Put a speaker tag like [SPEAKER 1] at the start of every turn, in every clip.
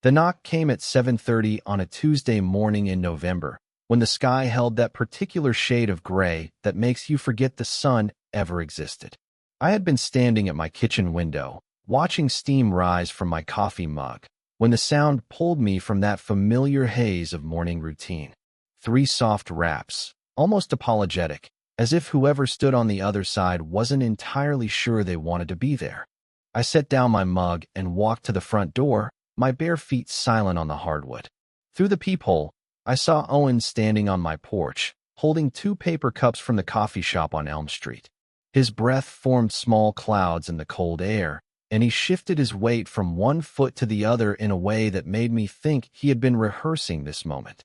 [SPEAKER 1] The knock came at 7:30 on a Tuesday morning in November, when the sky held that particular shade of gray that makes you forget the sun ever existed. I had been standing at my kitchen window, watching steam rise from my coffee mug, when the sound pulled me from that familiar haze of morning routine. 3 soft raps, almost apologetic, as if whoever stood on the other side wasn't entirely sure they wanted to be there. I set down my mug and walked to the front door, my bare feet silent on the hardwood. Through the peephole, I saw Owen standing on my porch, holding 2 paper cups from the coffee shop on Elm Street. His breath formed small clouds in the cold air, and he shifted his weight from one foot to the other in a way that made me think he had been rehearsing this moment.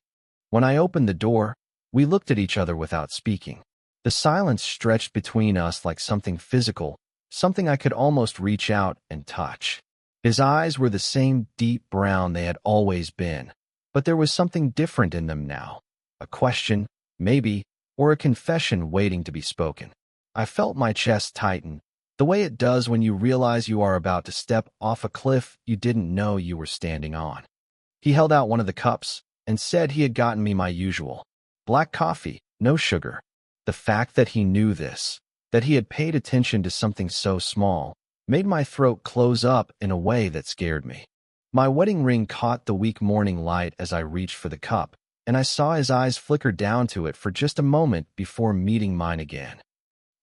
[SPEAKER 1] When I opened the door, we looked at each other without speaking. The silence stretched between us like something physical, something I could almost reach out and touch. His eyes were the same deep brown they had always been, but there was something different in them now. A question, maybe, or a confession waiting to be spoken. I felt my chest tighten, the way it does when you realize you are about to step off a cliff you didn't know you were standing on. He held out one of the cups and said he had gotten me my usual black coffee, no sugar. The fact that he knew this, that he had paid attention to something so small, made my throat close up in a way that scared me. My wedding ring caught the weak morning light as I reached for the cup, and I saw his eyes flicker down to it for just a moment before meeting mine again.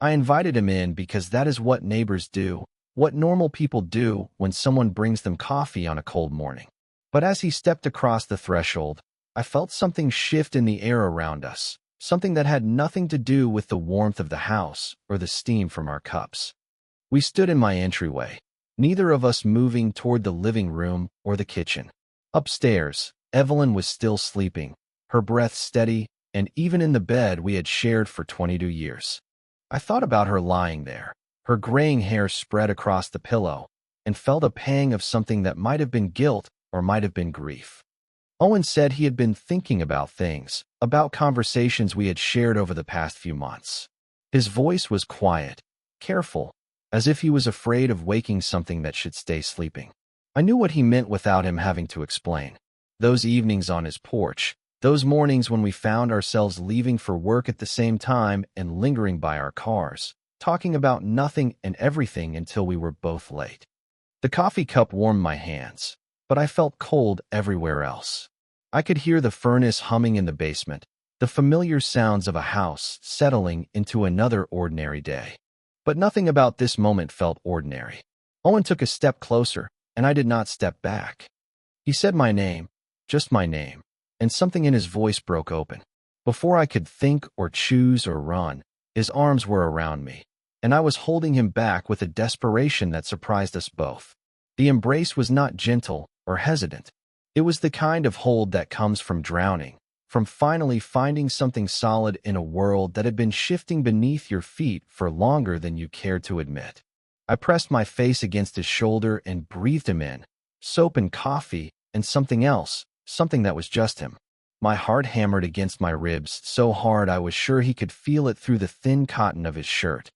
[SPEAKER 1] I invited him in because that is what neighbors do, what normal people do when someone brings them coffee on a cold morning. But as he stepped across the threshold, I felt something shift in the air around us, something that had nothing to do with the warmth of the house or the steam from our cups. We stood in my entryway, neither of us moving toward the living room or the kitchen. Upstairs, Evelyn was still sleeping, her breath steady, and even in the bed we had shared for 22 years. I thought about her lying there, her graying hair spread across the pillow, and felt a pang of something that might have been guilt or might have been grief. Owen said he had been thinking about things, about conversations we had shared over the past few months. His voice was quiet, careful, as if he was afraid of waking something that should stay sleeping. I knew what he meant without him having to explain. Those evenings on his porch, those mornings when we found ourselves leaving for work at the same time and lingering by our cars, talking about nothing and everything until we were both late. The coffee cup warmed my hands, but I felt cold everywhere else. I could hear the furnace humming in the basement, the familiar sounds of a house settling into another ordinary day. But nothing about this moment felt ordinary. Owen took a step closer, and I did not step back. He said my name, just my name, and something in his voice broke open. Before I could think or choose or run, his arms were around me, and I was holding him back with a desperation that surprised us both. The embrace was not gentle or hesitant. It was the kind of hold that comes from drowning, from finally finding something solid in a world that had been shifting beneath your feet for longer than you cared to admit. I pressed my face against his shoulder and breathed him in, soap and coffee and something else, something that was just him. My heart hammered against my ribs so hard I was sure he could feel it through the thin cotton of his shirt.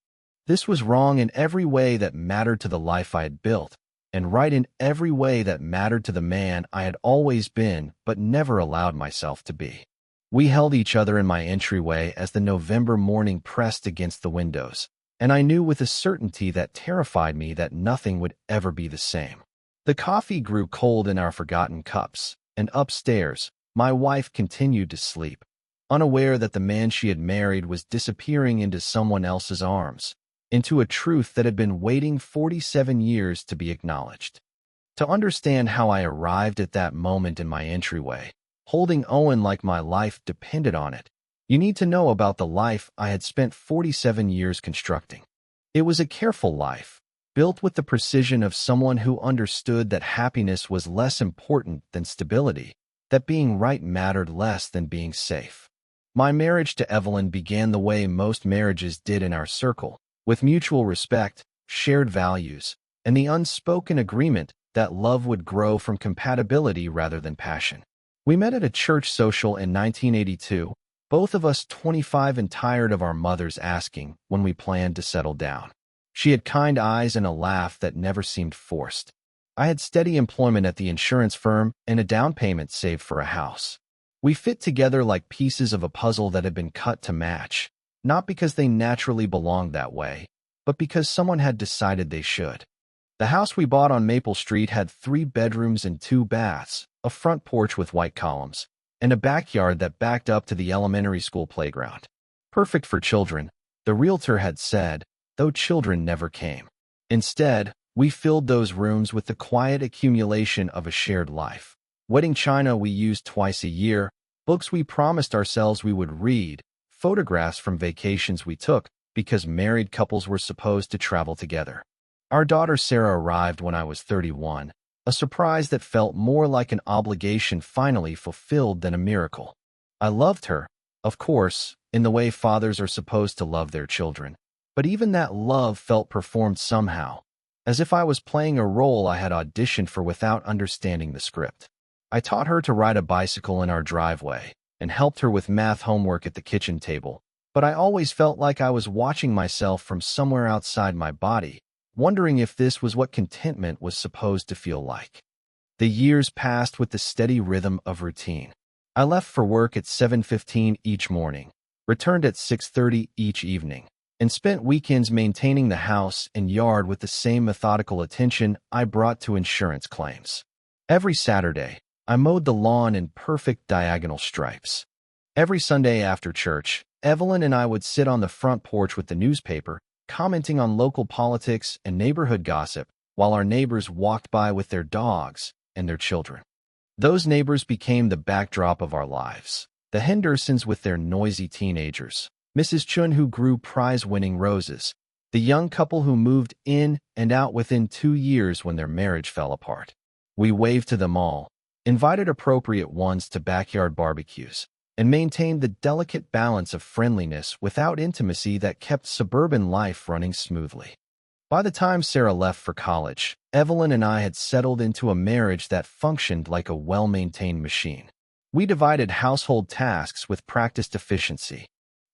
[SPEAKER 1] This was wrong in every way that mattered to the life I had built, and right in every way that mattered to the man I had always been but never allowed myself to be. We held each other in my entryway as the November morning pressed against the windows, and I knew with a certainty that terrified me that nothing would ever be the same. The coffee grew cold in our forgotten cups, and upstairs, my wife continued to sleep, unaware that the man she had married was disappearing into someone else's arms, into a truth that had been waiting 47 years to be acknowledged. To understand how I arrived at that moment in my entryway, holding Owen like my life depended on it, you need to know about the life I had spent 47 years constructing. It was a careful life, built with the precision of someone who understood that happiness was less important than stability, that being right mattered less than being safe. My marriage to Evelyn began the way most marriages did in our circle, with mutual respect, shared values, and the unspoken agreement that love would grow from compatibility rather than passion. We met at a church social in 1982, both of us 25 and tired of our mothers asking when we planned to settle down. She had kind eyes and a laugh that never seemed forced. I had steady employment at the insurance firm and a down payment saved for a house. We fit together like pieces of a puzzle that had been cut to match, not because they naturally belonged that way, but because someone had decided they should. The house we bought on Maple Street had 3 bedrooms and 2 baths, a front porch with white columns, and a backyard that backed up to the elementary school playground. Perfect for children, the realtor had said, though children never came. Instead, we filled those rooms with the quiet accumulation of a shared life. Wedding china we used twice a year, books we promised ourselves we would read, photographs from vacations we took because married couples were supposed to travel together. Our daughter Sarah arrived when I was 31, a surprise that felt more like an obligation finally fulfilled than a miracle. I loved her, of course, in the way fathers are supposed to love their children, but even that love felt performed somehow, as if I was playing a role I had auditioned for without understanding the script. I taught her to ride a bicycle in our driveway and helped her with math homework at the kitchen table, but I always felt like I was watching myself from somewhere outside my body, wondering if this was what contentment was supposed to feel like. The years passed with the steady rhythm of routine. I left for work at 7:15 each morning, returned at 6:30 each evening, and spent weekends maintaining the house and yard with the same methodical attention I brought to insurance claims. Every Saturday, I mowed the lawn in perfect diagonal stripes. Every Sunday after church, Evelyn and I would sit on the front porch with the newspaper, commenting on local politics and neighborhood gossip, while our neighbors walked by with their dogs and their children. Those neighbors became the backdrop of our lives. The Hendersons with their noisy teenagers, Mrs. Chun who grew prize-winning roses, the young couple who moved in and out within 2 years when their marriage fell apart. We waved to them all, invited appropriate ones to backyard barbecues, and maintained the delicate balance of friendliness without intimacy that kept suburban life running smoothly. By the time Sarah left for college, Evelyn and I had settled into a marriage that functioned like a well-maintained machine. We divided household tasks with practiced efficiency.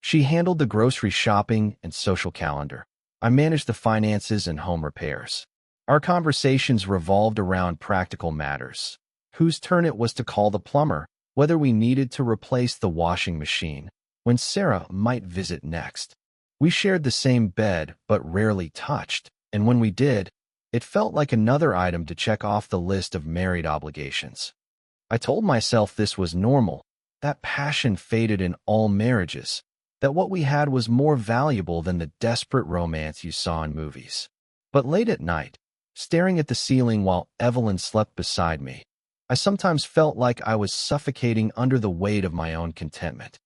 [SPEAKER 1] She handled the grocery shopping and social calendar. I managed the finances and home repairs. Our conversations revolved around practical matters: whose turn it was to call the plumber, whether we needed to replace the washing machine, when Sarah might visit next. We shared the same bed but rarely touched, and when we did, it felt like another item to check off the list of married obligations. I told myself this was normal, that passion faded in all marriages, that what we had was more valuable than the desperate romance you saw in movies. But late at night, staring at the ceiling while Evelyn slept beside me, I sometimes felt like I was suffocating under the weight of my own contentment.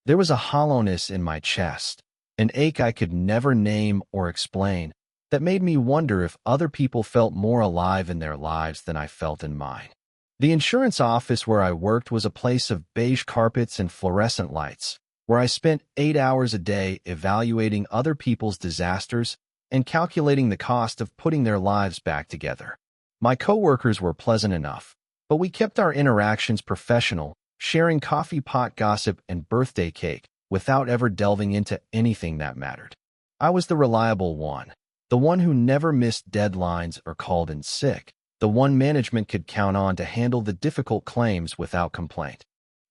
[SPEAKER 1] There was a hollowness in my chest, an ache I could never name or explain, that made me wonder if other people felt more alive in their lives than I felt in mine. The insurance office where I worked was a place of beige carpets and fluorescent lights, where I spent 8 hours a day evaluating other people's disasters and calculating the cost of putting their lives back together. My coworkers were pleasant enough, but we kept our interactions professional, sharing coffee pot gossip and birthday cake without ever delving into anything that mattered. I was the reliable one, the one who never missed deadlines or called in sick, the one management could count on to handle the difficult claims without complaint.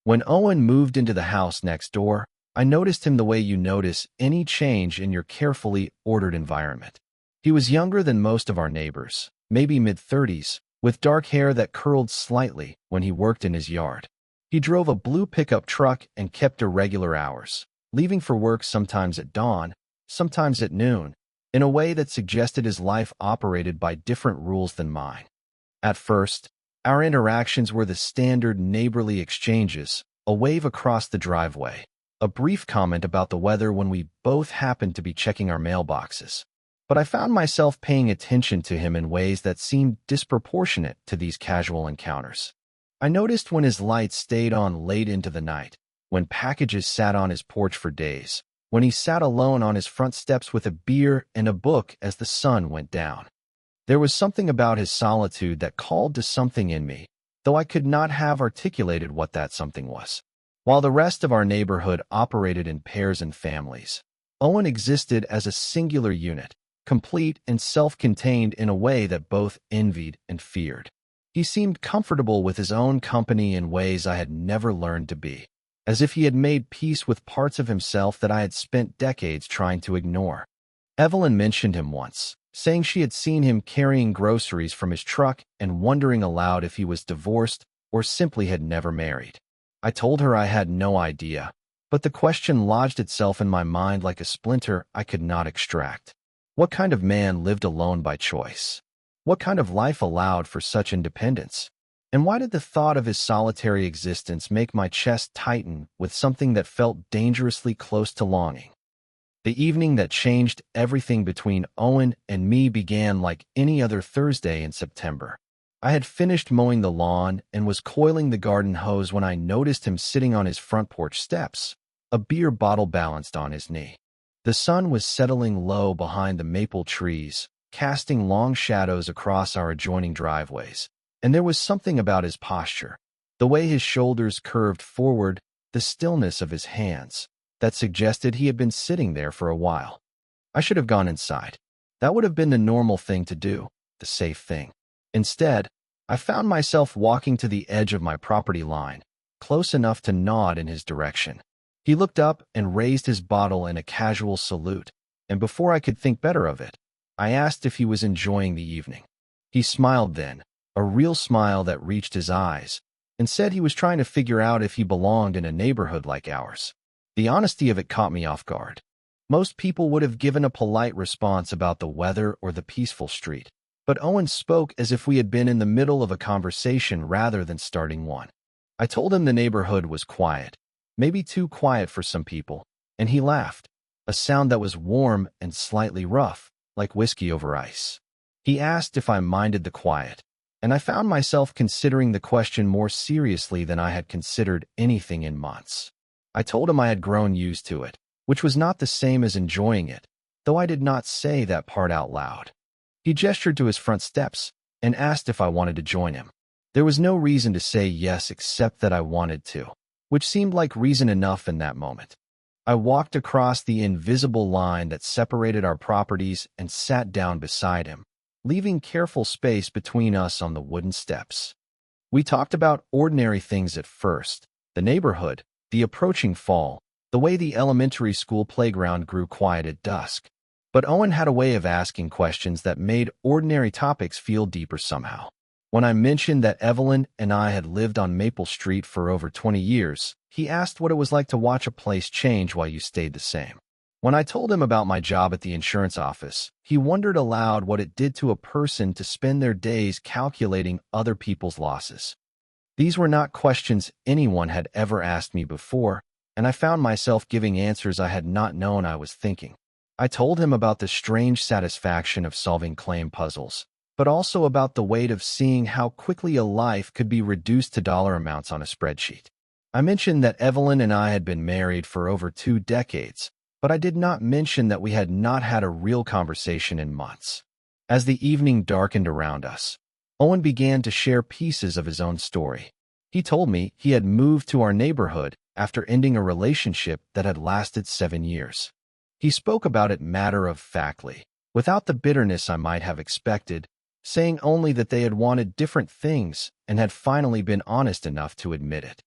[SPEAKER 1] When Owen moved into the house next door, I noticed him the way you notice any change in your carefully ordered environment. He was younger than most of our neighbors, maybe mid-30s, with dark hair that curled slightly when he worked in his yard. He drove a blue pickup truck and kept irregular hours, leaving for work sometimes at dawn, sometimes at noon, in a way that suggested his life operated by different rules than mine. At first, our interactions were the standard neighborly exchanges, a wave across the driveway, a brief comment about the weather when we both happened to be checking our mailboxes. But I found myself paying attention to him in ways that seemed disproportionate to these casual encounters. I noticed when his lights stayed on late into the night, when packages sat on his porch for days, when he sat alone on his front steps with a beer and a book as the sun went down. There was something about his solitude that called to something in me, though I could not have articulated what that something was. While the rest of our neighborhood operated in pairs and families, Owen existed as a singular unit, complete and self-contained in a way that both envied and feared. He seemed comfortable with his own company in ways I had never learned to be, as if he had made peace with parts of himself that I had spent decades trying to ignore. Evelyn mentioned him once, saying she had seen him carrying groceries from his truck and wondering aloud if he was divorced or simply had never married. I told her I had no idea, but the question lodged itself in my mind like a splinter I could not extract. What kind of man lived alone by choice? What kind of life allowed for such independence? And why did the thought of his solitary existence make my chest tighten with something that felt dangerously close to longing? The evening that changed everything between Owen and me began like any other Thursday in September. I had finished mowing the lawn and was coiling the garden hose when I noticed him sitting on his front porch steps, a beer bottle balanced on his knee. The sun was settling low behind the maple trees, casting long shadows across our adjoining driveways, and there was something about his posture, the way his shoulders curved forward, the stillness of his hands, that suggested he had been sitting there for a while. I should have gone inside. That would have been the normal thing to do, the safe thing. Instead, I found myself walking to the edge of my property line, close enough to nod in his direction. He looked up and raised his bottle in a casual salute, and before I could think better of it, I asked if he was enjoying the evening. He smiled then, a real smile that reached his eyes, and said he was trying to figure out if he belonged in a neighborhood like ours. The honesty of it caught me off guard. Most people would have given a polite response about the weather or the peaceful street, but Owen spoke as if we had been in the middle of a conversation rather than starting one. I told him the neighborhood was quiet, maybe too quiet for some people, and he laughed, a sound that was warm and slightly rough, like whiskey over ice. He asked if I minded the quiet, and I found myself considering the question more seriously than I had considered anything in months. I told him I had grown used to it, which was not the same as enjoying it, though I did not say that part out loud. He gestured to his front steps and asked if I wanted to join him. There was no reason to say yes except that I wanted to, which seemed like reason enough in that moment. I walked across the invisible line that separated our properties and sat down beside him, leaving careful space between us on the wooden steps. We talked about ordinary things at first, the neighborhood, the approaching fall, the way the elementary school playground grew quiet at dusk. But Owen had a way of asking questions that made ordinary topics feel deeper somehow. When I mentioned that Evelyn and I had lived on Maple Street for over 20 years, he asked what it was like to watch a place change while you stayed the same. When I told him about my job at the insurance office, he wondered aloud what it did to a person to spend their days calculating other people's losses. These were not questions anyone had ever asked me before, and I found myself giving answers I had not known I was thinking. I told him about the strange satisfaction of solving claim puzzles, but also about the weight of seeing how quickly a life could be reduced to dollar amounts on a spreadsheet. I mentioned that Evelyn and I had been married for over 2 decades, but I did not mention that we had not had a real conversation in months. As the evening darkened around us, Owen began to share pieces of his own story. He told me he had moved to our neighborhood after ending a relationship that had lasted 7 years. He spoke about it matter-of-factly, without the bitterness I might have expected, saying only that they had wanted different things and had finally been honest enough to admit it.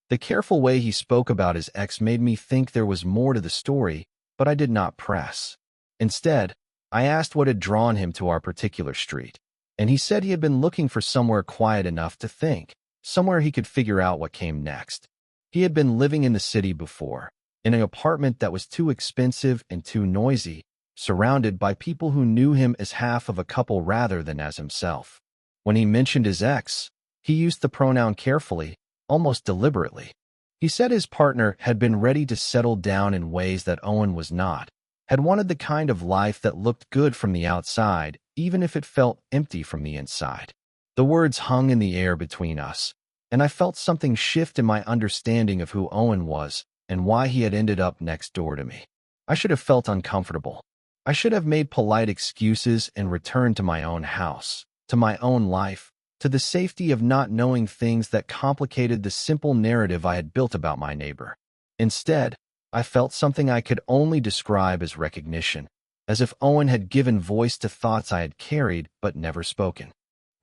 [SPEAKER 1] The careful way he spoke about his ex made me think there was more to the story, but I did not press. Instead, I asked what had drawn him to our particular street, and he said he had been looking for somewhere quiet enough to think, somewhere he could figure out what came next. He had been living in the city before, in an apartment that was too expensive and too noisy, surrounded by people who knew him as half of a couple rather than as himself. When he mentioned his ex, he used the pronoun carefully, almost deliberately. He said his partner had been ready to settle down in ways that Owen was not, had wanted the kind of life that looked good from the outside, even if it felt empty from the inside. The words hung in the air between us, and I felt something shift in my understanding of who Owen was and why he had ended up next door to me. I should have felt uncomfortable. I should have made polite excuses and returned to my own house, to my own life, to the safety of not knowing things that complicated the simple narrative I had built about my neighbor. Instead, I felt something I could only describe as recognition, as if Owen had given voice to thoughts I had carried but never spoken.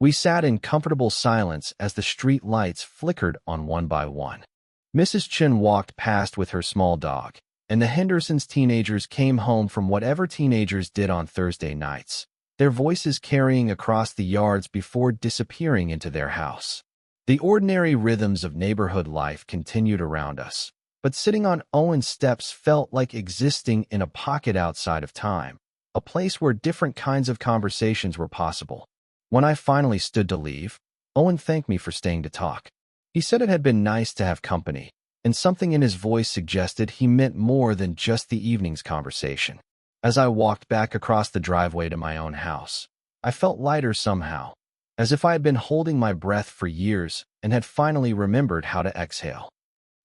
[SPEAKER 1] We sat in comfortable silence as the street lights flickered on one by one. Mrs. Chen walked past with her small dog, and the Hendersons' teenagers came home from whatever teenagers did on Thursday nights, their voices carrying across the yards before disappearing into their house. The ordinary rhythms of neighborhood life continued around us, but sitting on Owen's steps felt like existing in a pocket outside of time, a place where different kinds of conversations were possible. When I finally stood to leave, Owen thanked me for staying to talk. He said it had been nice to have company, and something in his voice suggested he meant more than just the evening's conversation. As I walked back across the driveway to my own house, I felt lighter somehow, as if I had been holding my breath for years and had finally remembered how to exhale.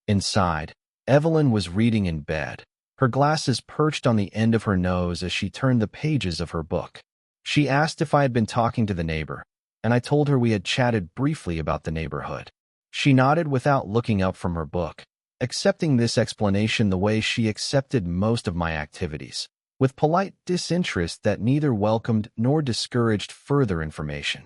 [SPEAKER 1] Inside, Evelyn was reading in bed, her glasses perched on the end of her nose as she turned the pages of her book. She asked if I had been talking to the neighbor, and I told her we had chatted briefly about the neighborhood. She nodded without looking up from her book, accepting this explanation the way she accepted most of my activities, with polite disinterest that neither welcomed nor discouraged further information.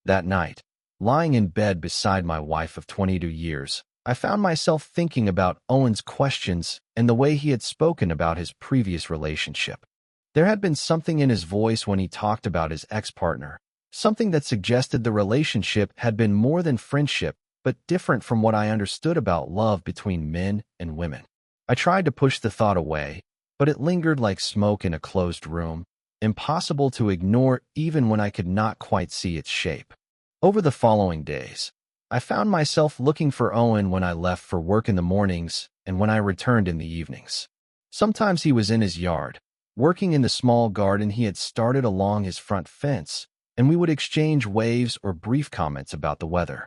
[SPEAKER 1] That night, lying in bed beside my wife of 22 years, I found myself thinking about Owen's questions and the way he had spoken about his previous relationship. There had been something in his voice when he talked about his ex-partner, something that suggested the relationship had been more than friendship, but different from what I understood about love between men and women. I tried to push the thought away, but it lingered like smoke in a closed room, impossible to ignore even when I could not quite see its shape. Over the following days, I found myself looking for Owen when I left for work in the mornings and when I returned in the evenings. Sometimes he was in his yard, working in the small garden he had started along his front fence, and we would exchange waves or brief comments about the weather.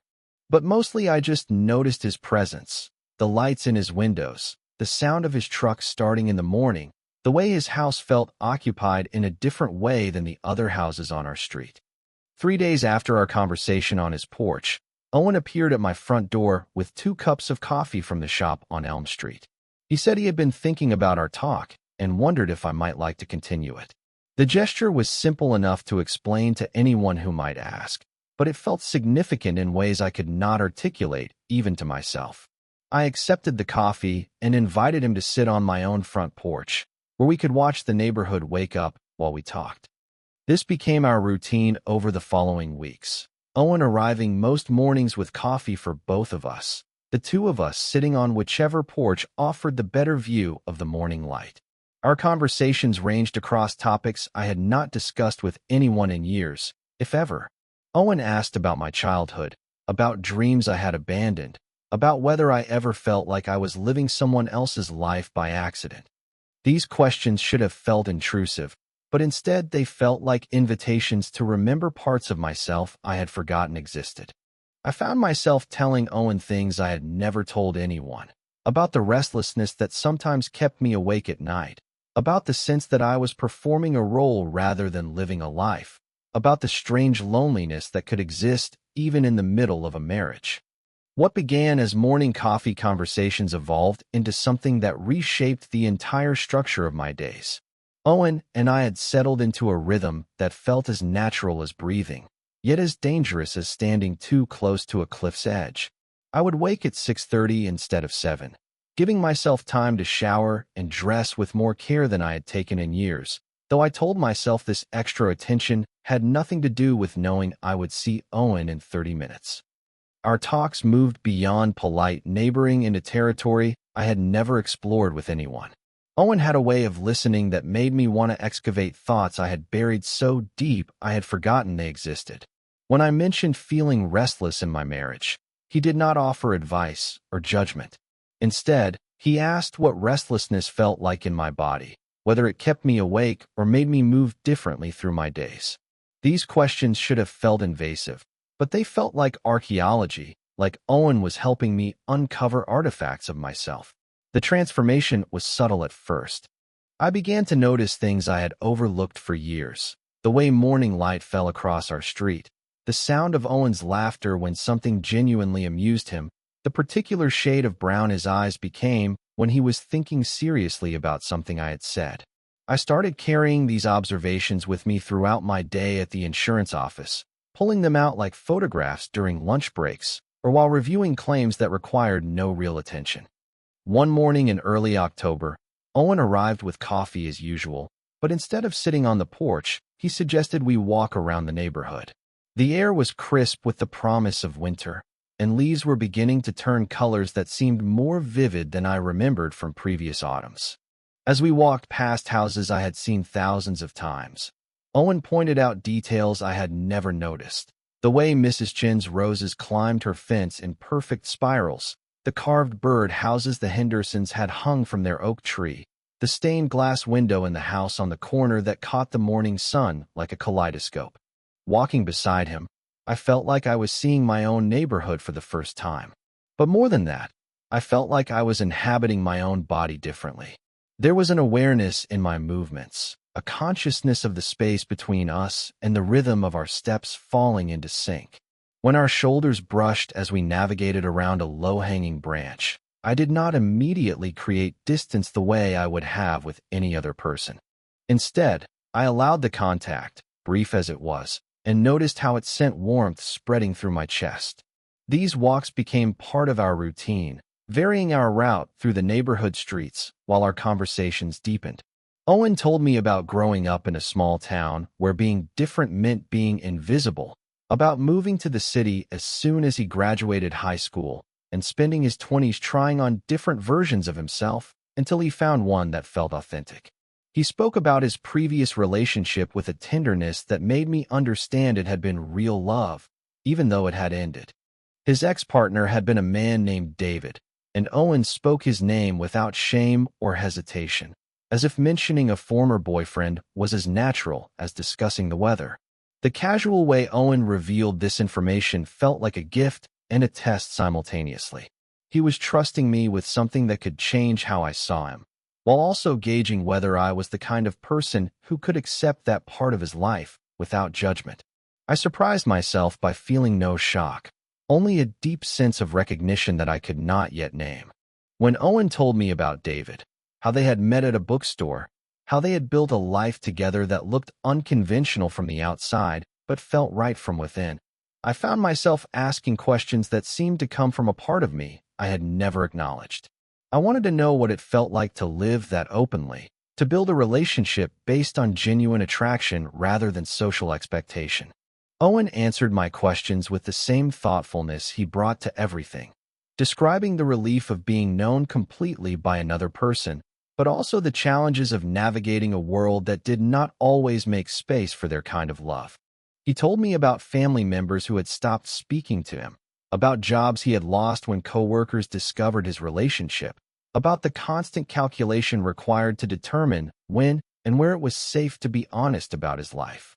[SPEAKER 1] But mostly I just noticed his presence, the lights in his windows, the sound of his truck starting in the morning, the way his house felt occupied in a different way than the other houses on our street. 3 days after our conversation on his porch, Owen appeared at my front door with 2 cups of coffee from the shop on Elm Street. He said he had been thinking about our talk and wondered if I might like to continue it. The gesture was simple enough to explain to anyone who might ask, but it felt significant in ways I could not articulate, even to myself. I accepted the coffee and invited him to sit on my own front porch, where we could watch the neighborhood wake up while we talked. This became our routine over the following weeks, Owen arriving most mornings with coffee for both of us, the 2 of us sitting on whichever porch offered the better view of the morning light. Our conversations ranged across topics I had not discussed with anyone in years, if ever. Owen asked about my childhood, about dreams I had abandoned, about whether I ever felt like I was living someone else's life by accident. These questions should have felt intrusive, but instead they felt like invitations to remember parts of myself I had forgotten existed. I found myself telling Owen things I had never told anyone, about the restlessness that sometimes kept me awake at night, about the sense that I was performing a role rather than living a life, about the strange loneliness that could exist even in the middle of a marriage. What began as morning coffee conversations evolved into something that reshaped the entire structure of my days. Owen and I had settled into a rhythm that felt as natural as breathing, yet as dangerous as standing too close to a cliff's edge. I would wake at 6:30 instead of 7, giving myself time to shower and dress with more care than I had taken in years, though I told myself this extra attention had nothing to do with knowing I would see Owen in 30 minutes. Our talks moved beyond polite neighboring into territory I had never explored with anyone. Owen had a way of listening that made me want to excavate thoughts I had buried so deep I had forgotten they existed. When I mentioned feeling restless in my marriage, he did not offer advice or judgment. Instead, he asked what restlessness felt like in my body, whether it kept me awake or made me move differently through my days. These questions should have felt invasive, but they felt like archaeology, like Owen was helping me uncover artifacts of myself. The transformation was subtle at first. I began to notice things I had overlooked for years, the way morning light fell across our street, the sound of Owen's laughter when something genuinely amused him, the particular shade of brown his eyes became when he was thinking seriously about something I had said. I started carrying these observations with me throughout my day at the insurance office, pulling them out like photographs during lunch breaks or while reviewing claims that required no real attention. One morning in early October, Owen arrived with coffee as usual, but instead of sitting on the porch, he suggested we walk around the neighborhood. The air was crisp with the promise of winter, and leaves were beginning to turn colors that seemed more vivid than I remembered from previous autumns. As we walked past houses I had seen thousands of times, Owen pointed out details I had never noticed. The way Mrs. Chin's roses climbed her fence in perfect spirals, the carved bird houses the Hendersons had hung from their oak tree, the stained glass window in the house on the corner that caught the morning sun like a kaleidoscope. Walking beside him, I felt like I was seeing my own neighborhood for the first time. But more than that, I felt like I was inhabiting my own body differently. There was an awareness in my movements, a consciousness of the space between us and the rhythm of our steps falling into sync. When our shoulders brushed as we navigated around a low-hanging branch, I did not immediately create distance the way I would have with any other person. Instead, I allowed the contact, brief as it was, and noticed how it sent warmth spreading through my chest. These walks became part of our routine, varying our route through the neighborhood streets while our conversations deepened. Owen told me about growing up in a small town where being different meant being invisible, about moving to the city as soon as he graduated high school, and spending his 20s trying on different versions of himself until he found one that felt authentic. He spoke about his previous relationship with a tenderness that made me understand it had been real love, even though it had ended. His ex-partner had been a man named David, and Owen spoke his name without shame or hesitation, as if mentioning a former boyfriend was as natural as discussing the weather. The casual way Owen revealed this information felt like a gift and a test simultaneously. He was trusting me with something that could change how I saw him, while also gauging whether I was the kind of person who could accept that part of his life without judgment. I surprised myself by feeling no shock, only a deep sense of recognition that I could not yet name. When Owen told me about David, how they had met at a bookstore, how they had built a life together that looked unconventional from the outside but felt right from within, I found myself asking questions that seemed to come from a part of me I had never acknowledged. I wanted to know what it felt like to live that openly, to build a relationship based on genuine attraction rather than social expectation. Owen answered my questions with the same thoughtfulness he brought to everything, describing the relief of being known completely by another person, but also the challenges of navigating a world that did not always make space for their kind of love. He told me about family members who had stopped speaking to him, about jobs he had lost when coworkers discovered his relationship, about the constant calculation required to determine when and where it was safe to be honest about his life.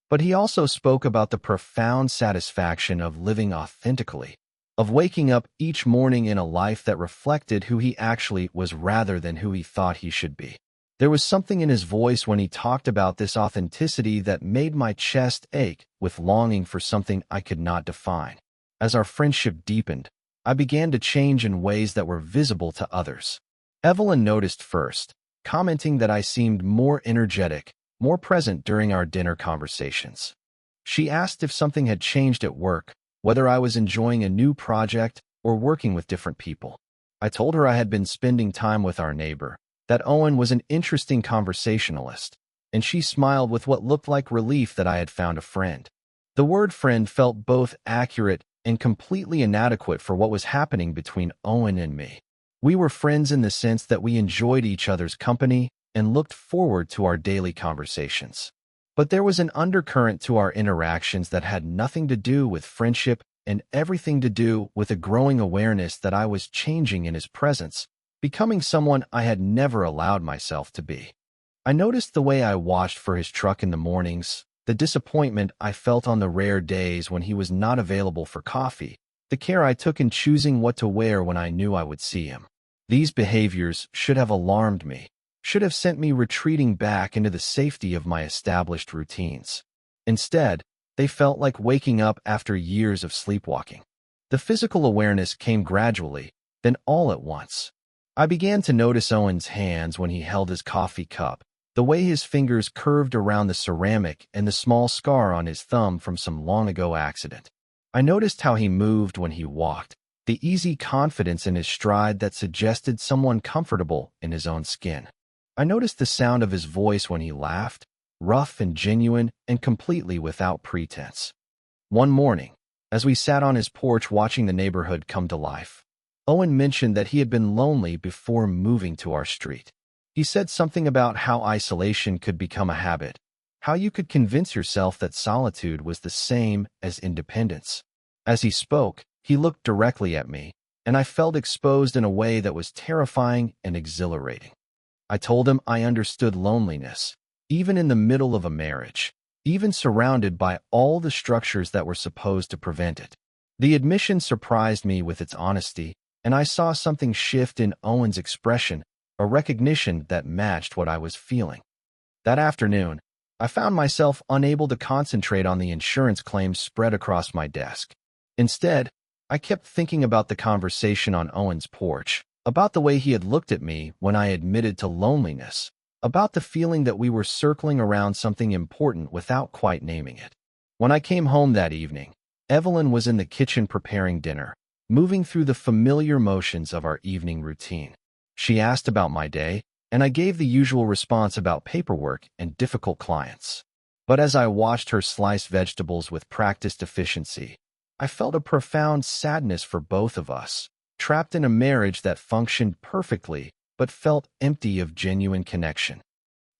[SPEAKER 1] But he also spoke about the profound satisfaction of living authentically, of waking up each morning in a life that reflected who he actually was rather than who he thought he should be. There was something in his voice when he talked about this authenticity that made my chest ache with longing for something I could not define. As our friendship deepened, I began to change in ways that were visible to others. Evelyn noticed first, commenting that I seemed more energetic, more present during our dinner conversations. She asked if something had changed at work, whether I was enjoying a new project or working with different people. I told her I had been spending time with our neighbor, that Owen was an interesting conversationalist, and she smiled with what looked like relief that I had found a friend. The word friend felt both accurate and completely inadequate for what was happening between Owen and me. We were friends in the sense that we enjoyed each other's company and looked forward to our daily conversations. But there was an undercurrent to our interactions that had nothing to do with friendship and everything to do with a growing awareness that I was changing in his presence, becoming someone I had never allowed myself to be. I noticed the way I watched for his truck in the mornings, the disappointment I felt on the rare days when he was not available for coffee, the care I took in choosing what to wear when I knew I would see him. These behaviors should have alarmed me, should have sent me retreating back into the safety of my established routines. Instead, they felt like waking up after years of sleepwalking. The physical awareness came gradually, then all at once. I began to notice Owen's hands when he held his coffee cup, The way his fingers curved around the ceramic and the small scar on his thumb from some long-ago accident. I noticed how he moved when he walked, the easy confidence in his stride that suggested someone comfortable in his own skin. I noticed the sound of his voice when he laughed, rough and genuine and completely without pretense. One morning, as we sat on his porch watching the neighborhood come to life, Owen mentioned that he had been lonely before moving to our street. He said something about how isolation could become a habit, how you could convince yourself that solitude was the same as independence. As he spoke, he looked directly at me, and I felt exposed in a way that was terrifying and exhilarating. I told him I understood loneliness, even in the middle of a marriage, even surrounded by all the structures that were supposed to prevent it. The admission surprised me with its honesty, and I saw something shift in Owen's expression, a recognition that matched what I was feeling. That afternoon, I found myself unable to concentrate on the insurance claims spread across my desk. Instead, I kept thinking about the conversation on Owen's porch, about the way he had looked at me when I admitted to loneliness, about the feeling that we were circling around something important without quite naming it. When I came home that evening, Evelyn was in the kitchen preparing dinner, moving through the familiar motions of our evening routine. She asked about my day, and I gave the usual response about paperwork and difficult clients. But as I watched her slice vegetables with practiced efficiency, I felt a profound sadness for both of us, trapped in a marriage that functioned perfectly but felt empty of genuine connection.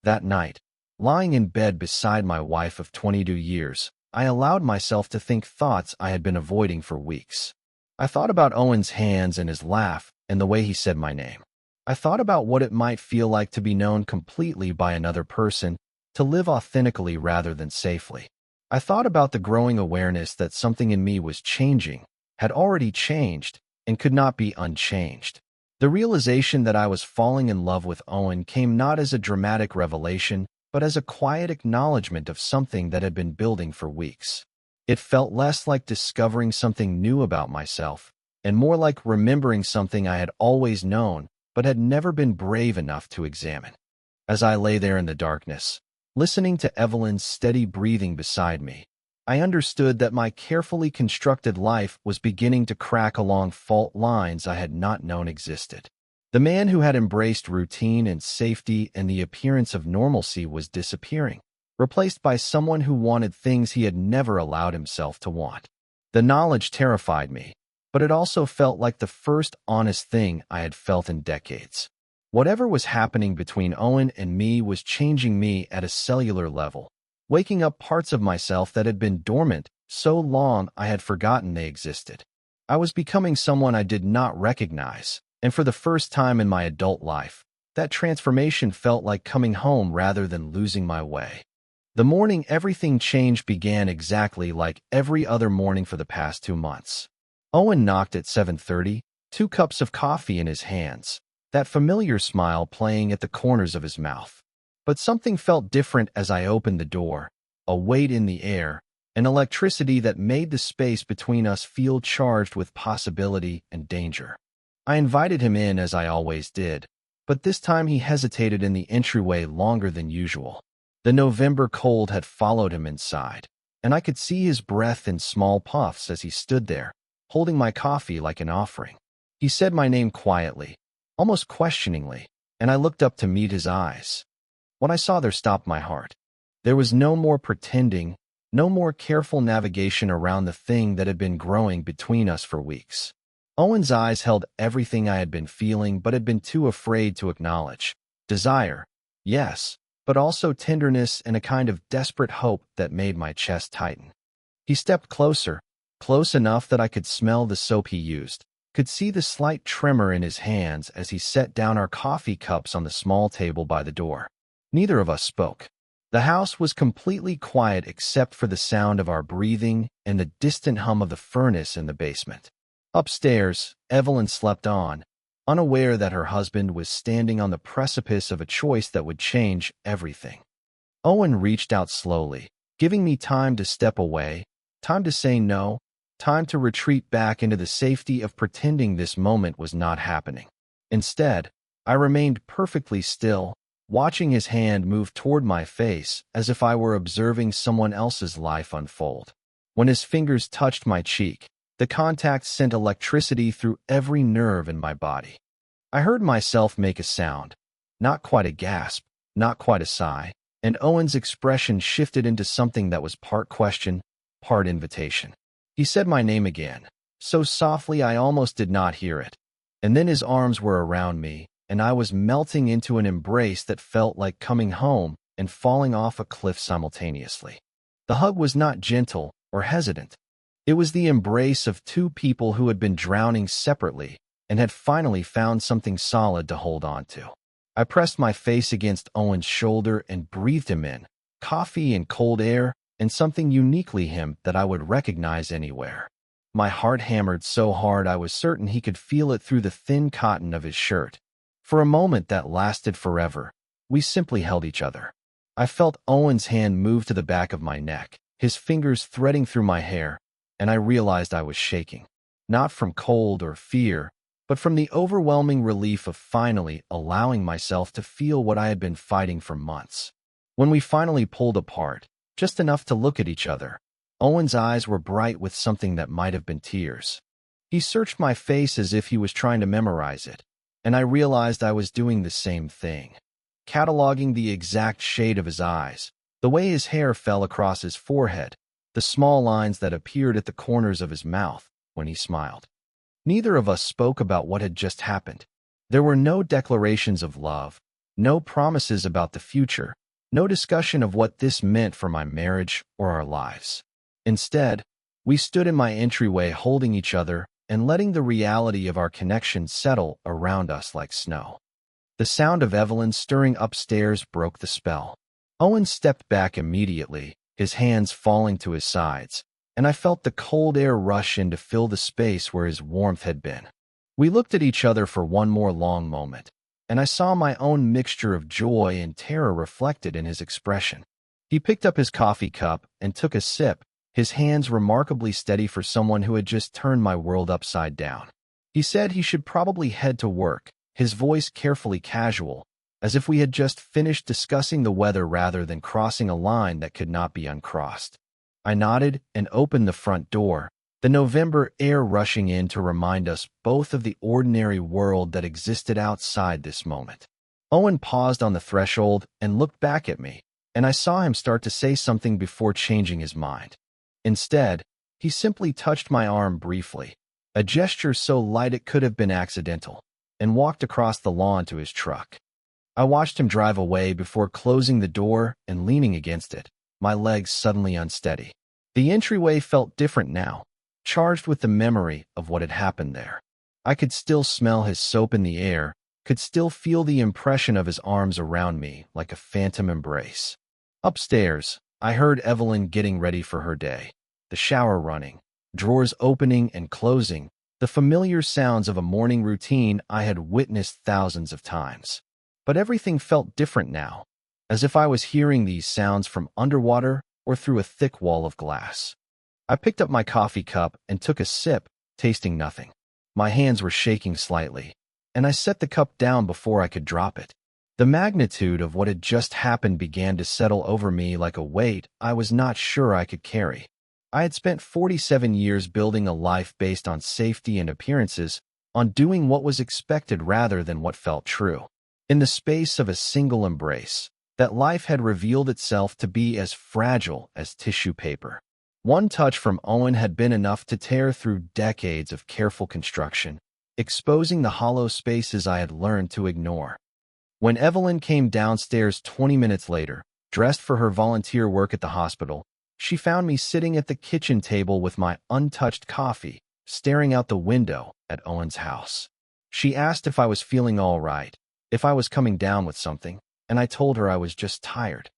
[SPEAKER 1] That night, lying in bed beside my wife of 22 years, I allowed myself to think thoughts I had been avoiding for weeks. I thought about Owen's hands and his laugh and the way he said my name. I thought about what it might feel like to be known completely by another person, to live authentically rather than safely. I thought about the growing awareness that something in me was changing, had already changed, and could not be unchanged. The realization that I was falling in love with Owen came not as a dramatic revelation, but as a quiet acknowledgement of something that had been building for weeks. It felt less like discovering something new about myself, and more like remembering something I had always known, but had never been brave enough to examine. As I lay there in the darkness, listening to Evelyn's steady breathing beside me, I understood that my carefully constructed life was beginning to crack along fault lines I had not known existed. The man who had embraced routine and safety and the appearance of normalcy was disappearing, replaced by someone who wanted things he had never allowed himself to want. The knowledge terrified me, but it also felt like the first honest thing I had felt in decades. Whatever was happening between Owen and me was changing me at a cellular level, waking up parts of myself that had been dormant so long I had forgotten they existed. I was becoming someone I did not recognize, and for the first time in my adult life, that transformation felt like coming home rather than losing my way. The morning everything changed began exactly like every other morning for the past 2 months. Owen knocked at 7:30, 2 cups of coffee in his hands, that familiar smile playing at the corners of his mouth. But something felt different as I opened the door, a weight in the air, an electricity that made the space between us feel charged with possibility and danger. I invited him in as I always did, but this time he hesitated in the entryway longer than usual. The November cold had followed him inside, and I could see his breath in small puffs as he stood there, holding my coffee like an offering. He said my name quietly, almost questioningly, and I looked up to meet his eyes. What I saw there stopped my heart. There was no more pretending, no more careful navigation around the thing that had been growing between us for weeks. Owen's eyes held everything I had been feeling but had been too afraid to acknowledge. Desire, yes, but also tenderness and a kind of desperate hope that made my chest tighten. He stepped closer, close enough that I could smell the soap he used, could see the slight tremor in his hands as he set down our coffee cups on the small table by the door. Neither of us spoke. The house was completely quiet except for the sound of our breathing and the distant hum of the furnace in the basement. Upstairs, Evelyn slept on, unaware that her husband was standing on the precipice of a choice that would change everything. Owen reached out slowly, giving me time to step away, time to say no, time to retreat back into the safety of pretending this moment was not happening. Instead, I remained perfectly still, watching his hand move toward my face as if I were observing someone else's life unfold. When his fingers touched my cheek, the contact sent electricity through every nerve in my body. I heard myself make a sound, not quite a gasp, not quite a sigh, and Owen's expression shifted into something that was part question, part invitation. He said my name again, so softly I almost did not hear it. And then his arms were around me, and I was melting into an embrace that felt like coming home and falling off a cliff simultaneously. The hug was not gentle or hesitant. It was the embrace of two people who had been drowning separately and had finally found something solid to hold on to. I pressed my face against Owen's shoulder and breathed him in, coffee and cold air, and something uniquely him that I would recognize anywhere. My heart hammered so hard I was certain he could feel it through the thin cotton of his shirt. For a moment that lasted forever, we simply held each other. I felt Owen's hand move to the back of my neck, his fingers threading through my hair, and I realized I was shaking. Not from cold or fear, but from the overwhelming relief of finally allowing myself to feel what I had been fighting for months. When we finally pulled apart, just enough to look at each other, Owen's eyes were bright with something that might have been tears. He searched my face as if he was trying to memorize it, and I realized I was doing the same thing, cataloging the exact shade of his eyes, the way his hair fell across his forehead, the small lines that appeared at the corners of his mouth when he smiled. Neither of us spoke about what had just happened. There were no declarations of love, no promises about the future, no discussion of what this meant for my marriage or our lives. Instead, we stood in my entryway holding each other and letting the reality of our connection settle around us like snow. The sound of Evelyn stirring upstairs broke the spell. Owen stepped back immediately, his hands falling to his sides, and I felt the cold air rush in to fill the space where his warmth had been. We looked at each other for one more long moment, and I saw my own mixture of joy and terror reflected in his expression. He picked up his coffee cup and took a sip, his hands remarkably steady for someone who had just turned my world upside down. He said he should probably head to work, his voice carefully casual, as if we had just finished discussing the weather rather than crossing a line that could not be uncrossed. I nodded and opened the front door, the November air rushing in to remind us both of the ordinary world that existed outside this moment. Owen paused on the threshold and looked back at me, and I saw him start to say something before changing his mind. Instead, he simply touched my arm briefly, a gesture so light it could have been accidental, and walked across the lawn to his truck. I watched him drive away before closing the door and leaning against it, my legs suddenly unsteady. The entryway felt different now, charged with the memory of what had happened there. I could still smell his soap in the air, could still feel the impression of his arms around me like a phantom embrace. Upstairs, I heard Evelyn getting ready for her day, the shower running, drawers opening and closing, the familiar sounds of a morning routine I had witnessed thousands of times. But everything felt different now, as if I was hearing these sounds from underwater or through a thick wall of glass. I picked up my coffee cup and took a sip, tasting nothing. My hands were shaking slightly, and I set the cup down before I could drop it. The magnitude of what had just happened began to settle over me like a weight I was not sure I could carry. I had spent 47 years building a life based on safety and appearances, on doing what was expected rather than what felt true. In the space of a single embrace, that life had revealed itself to be as fragile as tissue paper. One touch from Owen had been enough to tear through decades of careful construction, exposing the hollow spaces I had learned to ignore. When Evelyn came downstairs 20 minutes later, dressed for her volunteer work at the hospital, she found me sitting at the kitchen table with my untouched coffee, staring out the window at Owen's house. She asked if I was feeling all right, if I was coming down with something, and I told her I was just tired.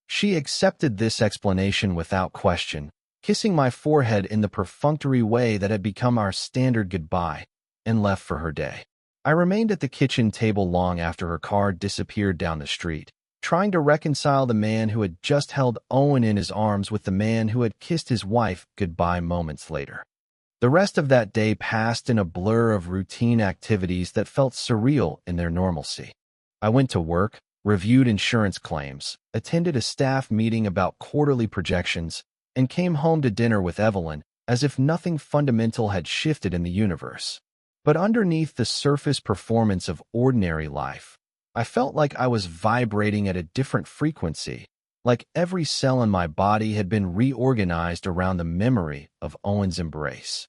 [SPEAKER 1] She accepted this explanation without question, kissing my forehead in the perfunctory way that had become our standard goodbye, and left for her day. I remained at the kitchen table long after her car disappeared down the street, trying to reconcile the man who had just held Owen in his arms with the man who had kissed his wife goodbye moments later. The rest of that day passed in a blur of routine activities that felt surreal in their normalcy. I went to work, reviewed insurance claims, attended a staff meeting about quarterly projections, and came home to dinner with Evelyn as if nothing fundamental had shifted in the universe. But underneath the surface performance of ordinary life, I felt like I was vibrating at a different frequency, like every cell in my body had been reorganized around the memory of Owen's embrace.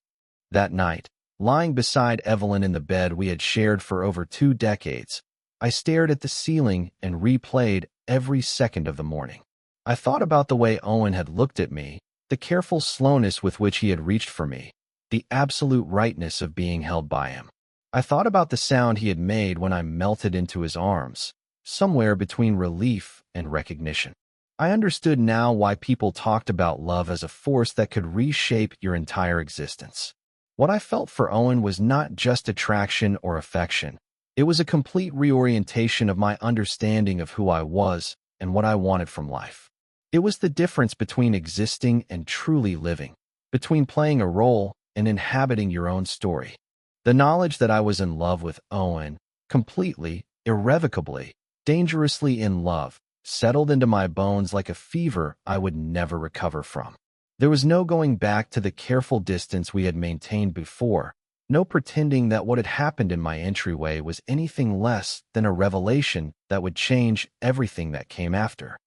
[SPEAKER 1] That night, lying beside Evelyn in the bed we had shared for over 2 decades, I stared at the ceiling and replayed every second of the morning. I thought about the way Owen had looked at me, the careful slowness with which he had reached for me, the absolute rightness of being held by him. I thought about the sound he had made when I melted into his arms, somewhere between relief and recognition. I understood now why people talked about love as a force that could reshape your entire existence. What I felt for Owen was not just attraction or affection. It was a complete reorientation of my understanding of who I was and what I wanted from life. It was the difference between existing and truly living, between playing a role and inhabiting your own story. The knowledge that I was in love with Owen, completely, irrevocably, dangerously in love, settled into my bones like a fever I would never recover from. There was no going back to the careful distance we had maintained before, no pretending that what had happened in my entryway was anything less than a revelation that would change everything that came after.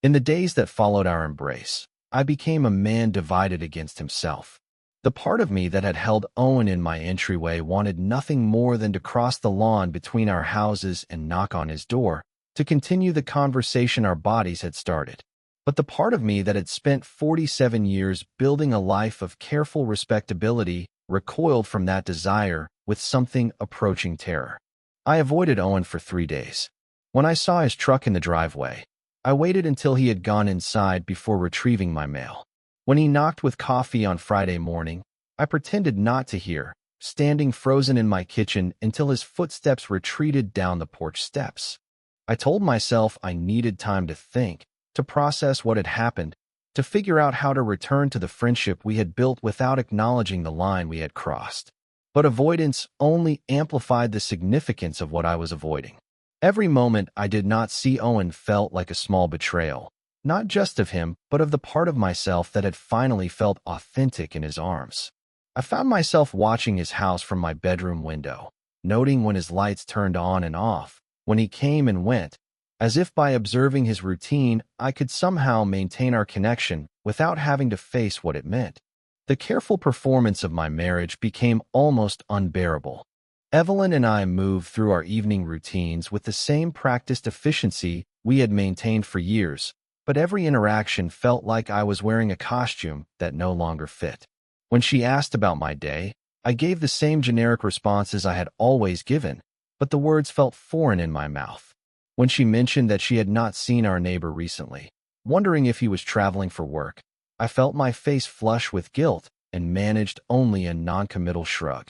[SPEAKER 1] In the days that followed our embrace, I became a man divided against himself. The part of me that had held Owen in my entryway wanted nothing more than to cross the lawn between our houses and knock on his door, to continue the conversation our bodies had started. But the part of me that had spent 47 years building a life of careful respectability recoiled from that desire with something approaching terror. I avoided Owen for 3 days. When I saw his truck in the driveway, I waited until he had gone inside before retrieving my mail. When he knocked with coffee on Friday morning, I pretended not to hear, standing frozen in my kitchen until his footsteps retreated down the porch steps. I told myself I needed time to think, to process what had happened, to figure out how to return to the friendship we had built without acknowledging the line we had crossed. But avoidance only amplified the significance of what I was avoiding. Every moment I did not see Owen felt like a small betrayal, not just of him, but of the part of myself that had finally felt authentic in his arms. I found myself watching his house from my bedroom window, noting when his lights turned on and off, when he came and went, as if by observing his routine, I could somehow maintain our connection without having to face what it meant. The careful performance of my marriage became almost unbearable. Evelyn and I moved through our evening routines with the same practiced efficiency we had maintained for years, but every interaction felt like I was wearing a costume that no longer fit. When she asked about my day, I gave the same generic responses I had always given, but the words felt foreign in my mouth. When she mentioned that she had not seen our neighbor recently, wondering if he was traveling for work, I felt my face flush with guilt and managed only a noncommittal shrug.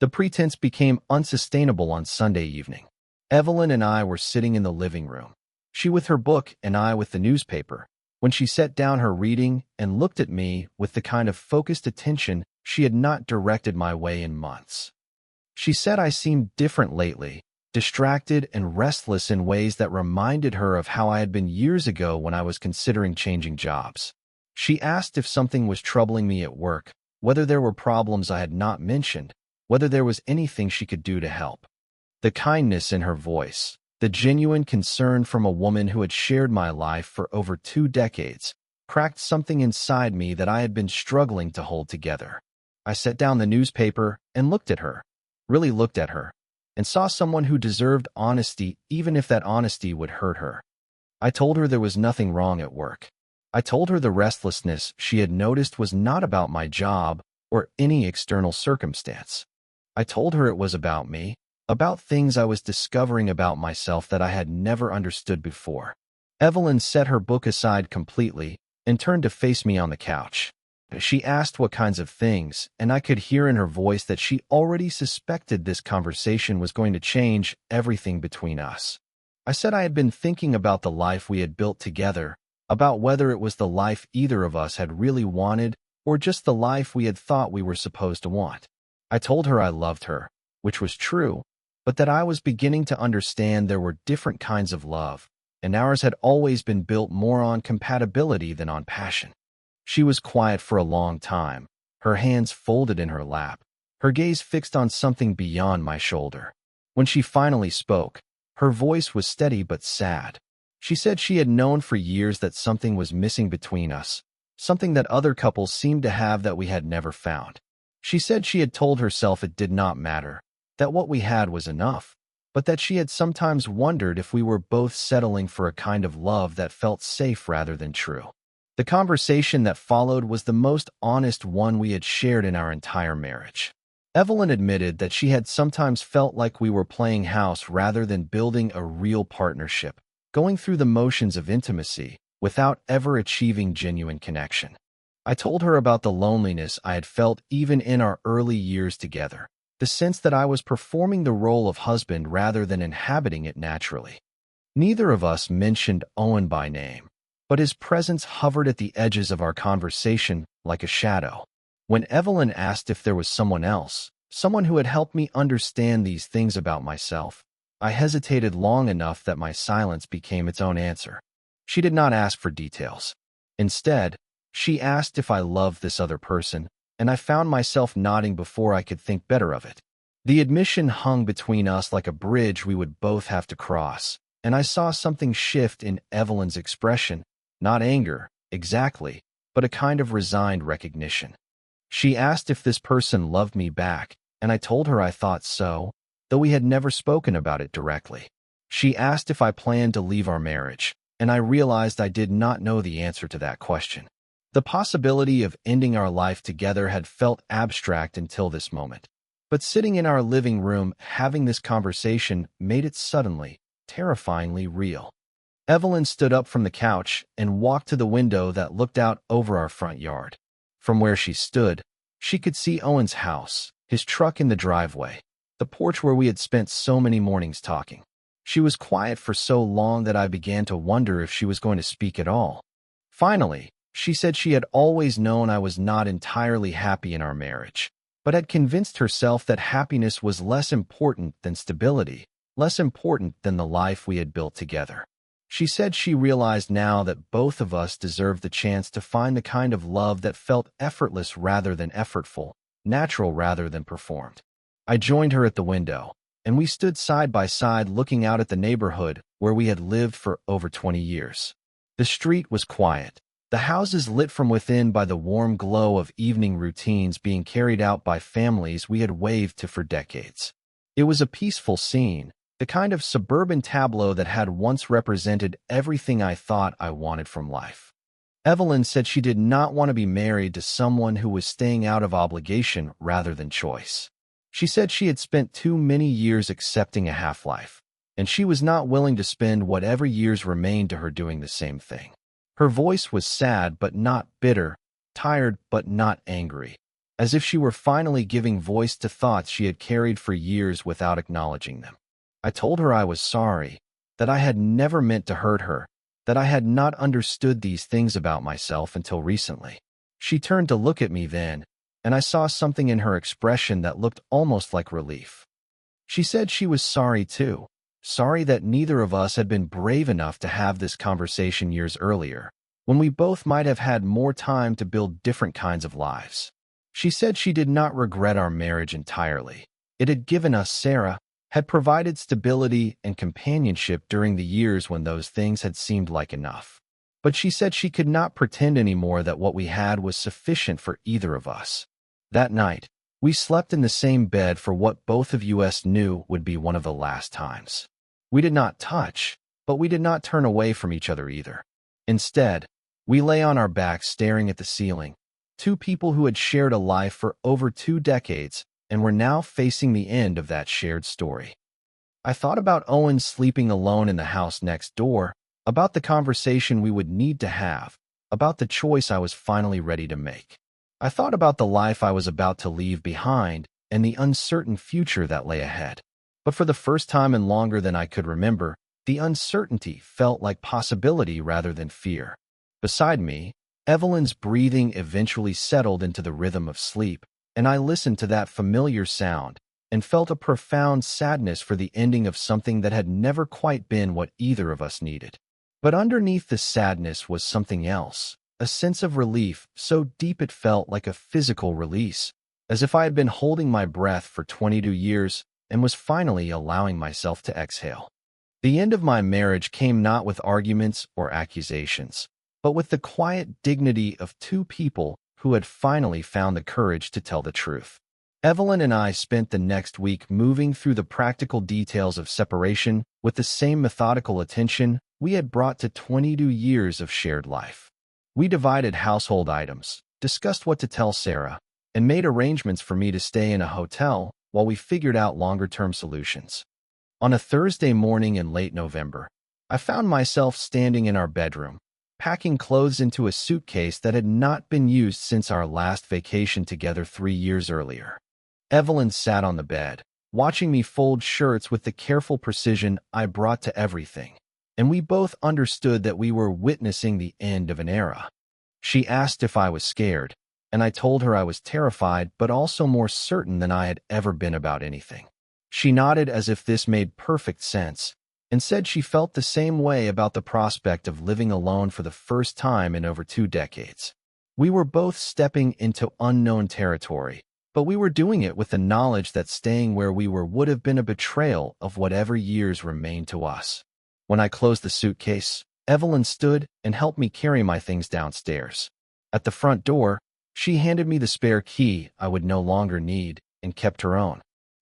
[SPEAKER 1] The pretense became unsustainable on Sunday evening. Evelyn and I were sitting in the living room, she with her book and I with the newspaper, when she set down her reading and looked at me with the kind of focused attention she had not directed my way in months. She said I seemed different lately, distracted and restless in ways that reminded her of how I had been years ago when I was considering changing jobs. She asked if something was troubling me at work, whether there were problems I had not mentioned, whether there was anything she could do to help. The kindness in her voice, the genuine concern from a woman who had shared my life for over 2 decades, cracked something inside me that I had been struggling to hold together. I set down the newspaper and looked at her, really looked at her, and saw someone who deserved honesty even if that honesty would hurt her. I told her there was nothing wrong at work. I told her the restlessness she had noticed was not about my job or any external circumstance. I told her it was about me, about things I was discovering about myself that I had never understood before. Evelyn set her book aside completely and turned to face me on the couch. She asked what kinds of things, and I could hear in her voice that she already suspected this conversation was going to change everything between us. I said I had been thinking about the life we had built together, about whether it was the life either of us had really wanted or just the life we had thought we were supposed to want. I told her I loved her, which was true, but that I was beginning to understand there were different kinds of love, and ours had always been built more on compatibility than on passion. She was quiet for a long time, her hands folded in her lap, her gaze fixed on something beyond my shoulder. When she finally spoke, her voice was steady but sad. She said she had known for years that something was missing between us, something that other couples seemed to have that we had never found. She said she had told herself it did not matter, that what we had was enough, but that she had sometimes wondered if we were both settling for a kind of love that felt safe rather than true. The conversation that followed was the most honest one we had shared in our entire marriage. Evelyn admitted that she had sometimes felt like we were playing house rather than building a real partnership, going through the motions of intimacy without ever achieving genuine connection. I told her about the loneliness I had felt even in our early years together, the sense that I was performing the role of husband rather than inhabiting it naturally. Neither of us mentioned Owen by name, but his presence hovered at the edges of our conversation like a shadow. When Evelyn asked if there was someone else, someone who had helped me understand these things about myself, I hesitated long enough that my silence became its own answer. She did not ask for details. Instead, she asked if I loved this other person, and I found myself nodding before I could think better of it. The admission hung between us like a bridge we would both have to cross, and I saw something shift in Evelyn's expression, not anger, exactly, but a kind of resigned recognition. She asked if this person loved me back, and I told her I thought so, though we had never spoken about it directly. She asked if I planned to leave our marriage, and I realized I did not know the answer to that question. The possibility of ending our life together had felt abstract until this moment. But sitting in our living room having this conversation made it suddenly, terrifyingly real. Evelyn stood up from the couch and walked to the window that looked out over our front yard. From where she stood, she could see Owen's house, his truck in the driveway, the porch where we had spent so many mornings talking. She was quiet for so long that I began to wonder if she was going to speak at all. Finally, she said she had always known I was not entirely happy in our marriage, but had convinced herself that happiness was less important than stability, less important than the life we had built together. She said she realized now that both of us deserved the chance to find the kind of love that felt effortless rather than effortful, natural rather than performed. I joined her at the window, and we stood side by side looking out at the neighborhood where we had lived for over 20 years. The street was quiet, the houses lit from within by the warm glow of evening routines being carried out by families we had waved to for decades. It was a peaceful scene, the kind of suburban tableau that had once represented everything I thought I wanted from life. Evelyn said she did not want to be married to someone who was staying out of obligation rather than choice. She said she had spent too many years accepting a half-life, and she was not willing to spend whatever years remained to her doing the same thing. Her voice was sad but not bitter, tired but not angry, as if she were finally giving voice to thoughts she had carried for years without acknowledging them. I told her I was sorry, that I had never meant to hurt her, that I had not understood these things about myself until recently. She turned to look at me then, and I saw something in her expression that looked almost like relief. She said she was sorry too, sorry that neither of us had been brave enough to have this conversation years earlier, when we both might have had more time to build different kinds of lives. She said she did not regret our marriage entirely. It had given us Sarah, had provided stability and companionship during the years when those things had seemed like enough. But she said she could not pretend anymore that what we had was sufficient for either of us. That night, we slept in the same bed for what both of us knew would be one of the last times. We did not touch, but we did not turn away from each other either. Instead, we lay on our backs staring at the ceiling, two people who had shared a life for over 2 decades and were now facing the end of that shared story. I thought about Owen sleeping alone in the house next door, about the conversation we would need to have, about the choice I was finally ready to make. I thought about the life I was about to leave behind and the uncertain future that lay ahead. But for the first time in longer than I could remember, the uncertainty felt like possibility rather than fear. Beside me, Evelyn's breathing eventually settled into the rhythm of sleep, and I listened to that familiar sound, and felt a profound sadness for the ending of something that had never quite been what either of us needed. But underneath the sadness was something else, a sense of relief so deep it felt like a physical release, as if I had been holding my breath for 22 years and was finally allowing myself to exhale. The end of my marriage came not with arguments or accusations, but with the quiet dignity of two people who had finally found the courage to tell the truth. Evelyn and I spent the next week moving through the practical details of separation with the same methodical attention we had brought to 22 years of shared life. We divided household items, discussed what to tell Sarah, and made arrangements for me to stay in a hotel while we figured out longer-term solutions. On a Thursday morning in late November, I found myself standing in our bedroom, packing clothes into a suitcase that had not been used since our last vacation together 3 years earlier. Evelyn sat on the bed, watching me fold shirts with the careful precision I brought to everything, and we both understood that we were witnessing the end of an era. She asked if I was scared, and I told her I was terrified but also more certain than I had ever been about anything. She nodded as if this made perfect sense, and said she felt the same way about the prospect of living alone for the first time in over 2 decades. We were both stepping into unknown territory, but we were doing it with the knowledge that staying where we were would have been a betrayal of whatever years remained to us. When I closed the suitcase, Evelyn stood and helped me carry my things downstairs. At the front door, she handed me the spare key I would no longer need and kept her own.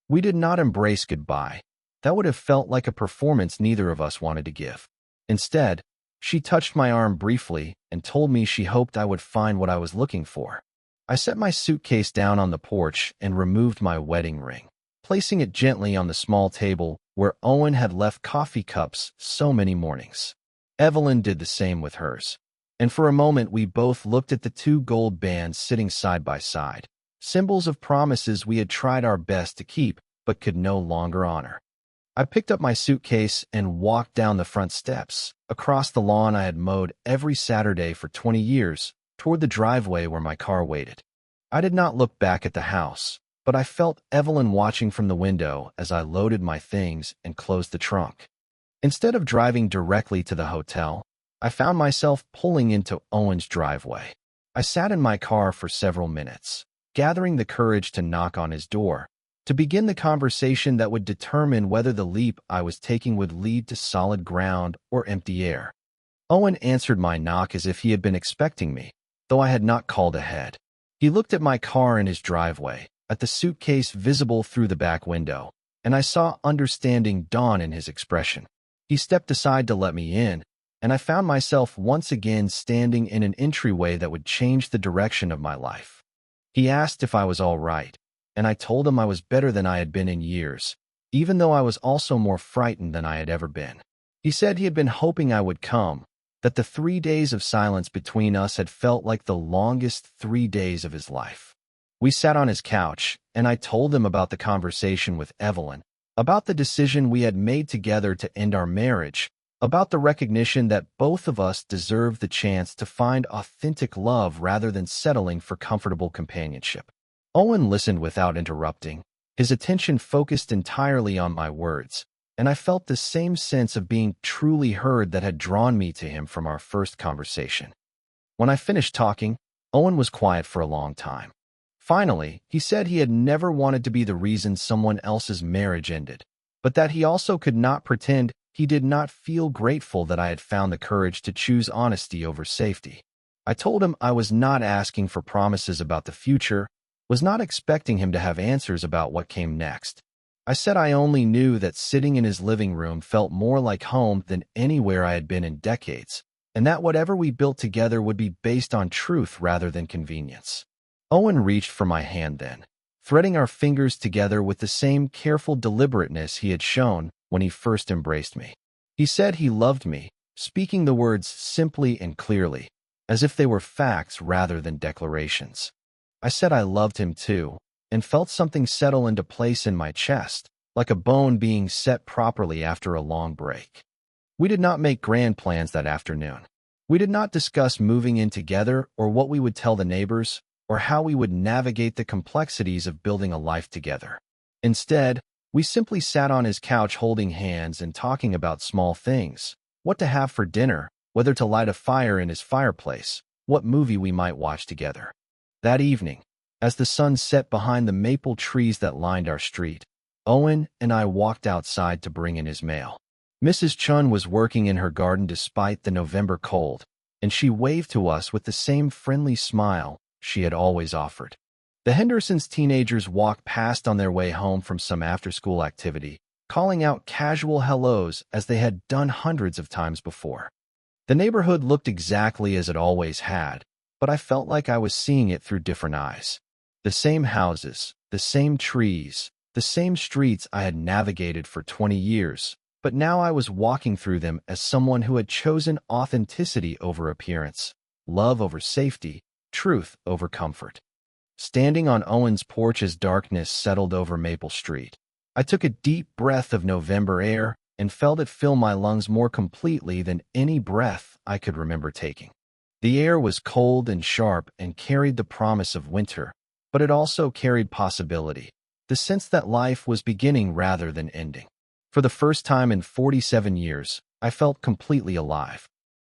[SPEAKER 1] We did not embrace goodbye. That would have felt like a performance neither of us wanted to give. Instead, she touched my arm briefly and told me she hoped I would find what I was looking for. I set my suitcase down on the porch and removed my wedding ring, placing it gently on the small table where Owen had left coffee cups so many mornings. Evelyn did the same with hers, and for a moment we both looked at the 2 gold bands sitting side by side, symbols of promises we had tried our best to keep but could no longer honor. I picked up my suitcase and walked down the front steps, across the lawn I had mowed every Saturday for 20 years, toward the driveway where my car waited. I did not look back at the house, but I felt Evelyn watching from the window as I loaded my things and closed the trunk. Instead of driving directly to the hotel, I found myself pulling into Owen's driveway. I sat in my car for several minutes, gathering the courage to knock on his door, to begin the conversation that would determine whether the leap I was taking would lead to solid ground or empty air. Owen answered my knock as if he had been expecting me, though I had not called ahead. He looked at my car in his driveway, at the suitcase visible through the back window, and I saw understanding dawn in his expression. He stepped aside to let me in, and I found myself once again standing in an entryway that would change the direction of my life. He asked if I was all right, and I told him I was better than I had been in years, even though I was also more frightened than I had ever been. He said he had been hoping I would come, that the 3 days of silence between us had felt like the longest 3 days of his life. We sat on his couch, and I told him about the conversation with Evelyn, about the decision we had made together to end our marriage, about the recognition that both of us deserved the chance to find authentic love rather than settling for comfortable companionship. Owen listened without interrupting, his attention focused entirely on my words, and I felt the same sense of being truly heard that had drawn me to him from our first conversation. When I finished talking, Owen was quiet for a long time. Finally, he said he had never wanted to be the reason someone else's marriage ended, but that he also could not pretend he did not feel grateful that I had found the courage to choose honesty over safety. I told him I was not asking for promises about the future, was not expecting him to have answers about what came next. I said I only knew that sitting in his living room felt more like home than anywhere I had been in decades, and that whatever we built together would be based on truth rather than convenience. Owen reached for my hand then, threading our fingers together with the same careful deliberateness he had shown when he first embraced me. He said he loved me, speaking the words simply and clearly, as if they were facts rather than declarations. I said I loved him too, and felt something settle into place in my chest, like a bone being set properly after a long break. We did not make grand plans that afternoon. We did not discuss moving in together or what we would tell the neighbors or how we would navigate the complexities of building a life together. Instead, we simply sat on his couch holding hands and talking about small things, what to have for dinner, whether to light a fire in his fireplace, what movie we might watch together. That evening, as the sun set behind the maple trees that lined our street, Owen and I walked outside to bring in his mail. Mrs. Chun was working in her garden despite the November cold, and she waved to us with the same friendly smile she had always offered. The Hendersons' teenagers walked past on their way home from some after-school activity, calling out casual hellos as they had done hundreds of times before. The neighborhood looked exactly as it always had, but I felt like I was seeing it through different eyes. The same houses, the same trees, the same streets I had navigated for 20 years, but now I was walking through them as someone who had chosen authenticity over appearance, love over safety, truth over comfort. Standing on Owen's porch as darkness settled over Maple Street, I took a deep breath of November air and felt it fill my lungs more completely than any breath I could remember taking. The air was cold and sharp and carried the promise of winter, but it also carried possibility, the sense that life was beginning rather than ending. For the first time in 47 years, I felt completely alive.